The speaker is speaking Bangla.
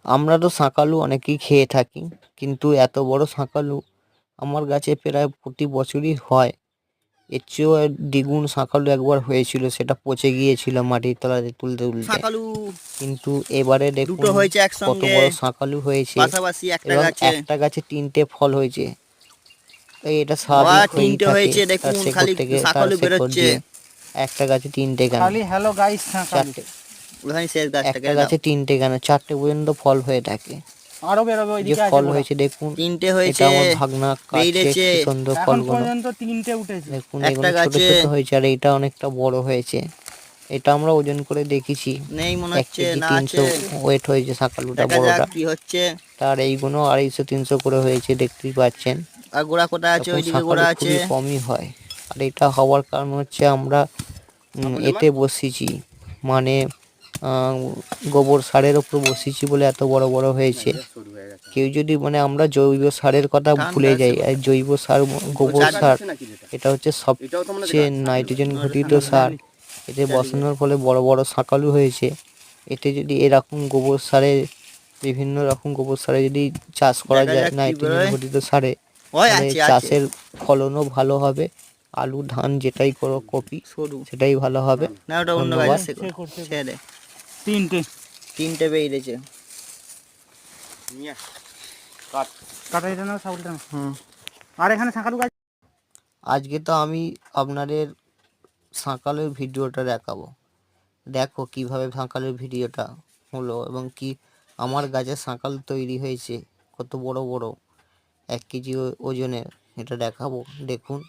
আমরা তো শাঁকালু অনেকেই খেয়ে থাকি, কিন্তু এত বড় শাঁকালু আমার গাছে প্রায় প্রতি বছরই হয়। এর চেয়েও দ্বিগুণ শাঁকালু একবার হয়েছিল, সেটা পচে গিয়েছিল মাটির তলাতে তুলতে তুলতে। শাঁকালু কিন্তু এবারে দুটো দেখুন হয়েছে কত একসঙ্গে, বড় শাঁকালু হয়েছে পাশাপাশি একটা এবং গাছে। একটা গাছে 3টে ফল হয়েছে। এটা স্বাভাবিক হয়েই 3টে থাকে, হয়েছে, তার দেখুন শেকড় খালি থেকে, তার শাঁকালু শেকড় বেরোচ্ছে। দিয়ে। একটা গাছে 3টে কেন, খালি হ্যালো গাইস শাঁকালু। 4টে, ওখানে শেষ গাছটা একটা কেটে দাও। গাছে 3টে কেন, 4টে পর্যন্ত ফল হয়ে থাকে। আরো বেরোবে, যে ওইদিকে আছে ফল গোড়া। হয়েছে দেখুন, 3টে এটা হয়েছে, আমার ভাগনা কাটছে বেরিয়েছে কি সুন্দর এখন ফলগুলো। পর্যন্ত 3টে উঠেছে। দেখুন একটা এগুলো ছোট গাছে। ছোট হয়েছে আর এইটা অনেকটা বড় হয়েছে। এটা আমরা ওজন করে দেখেছি, নেই মনে 1 হচ্ছে, কেজি না 300 আছে। ওয়েট হয়েছে শাঁকালুটা দেখা যাক বড়টা। কি হচ্ছে। তার এইগুলো 250-300 করে হয়েছে, দেখতেই পাচ্ছেন। আর গোড়া কোথায় আছে? এখন ওইদিকে শাঁকালু গোড়া আছে। খুবই কমই হয়, আর এটা হওয়ার কারণ হচ্ছে আমরা এতে বসিয়েছি, মানে গোবর সারের ওপর বসিয়েছি বলে এত বড় বড় হয়েছে। কেউ যদি মানে আমরা জৈব সারের কথা ভুলে যাই, আর জৈব সার গোবর সার এটা হচ্ছে সবচেয়ে নাইট্রোজেন ঘটিত সার। এতে বসানোর ফলে বড় বড় শাঁকালু হয়েছে। এতে যদি এরকম গোবর সারে, বিভিন্ন রকম গোবর সারে যদি চাষ করা দেখা যায়, যাক কি নাইট্রোজেন বেরোয়। ঘটিত সারে, ওই তাহলে আছে আছে। চাষের ফলনও ভালো হবে। আলু, ধান যেটাই করো, কপি, সরু সেটাই ভালো হবে। না, ওটা অন্য ধন্যবাদ। গাছের শেকড়। ছেড়ে দে। 3টে 3টে বেরিয়েছে। কাটা, এটা নাও, ছাগলটা নাও। হুম। আর এখানে শাঁকালু গাছ। আজকে তো আমি আপনাদের শাঁকালের ভিডিওটা দেখাবো। দেখো কিভাবে শাঁকালের ভিডিওটা হলো এবং কি আমার গাছে শাঁকাল তৈরি হয়েছে কত বড় বড়, 1 কেজি ওজনের। এটা দেখাবো, দেখুন।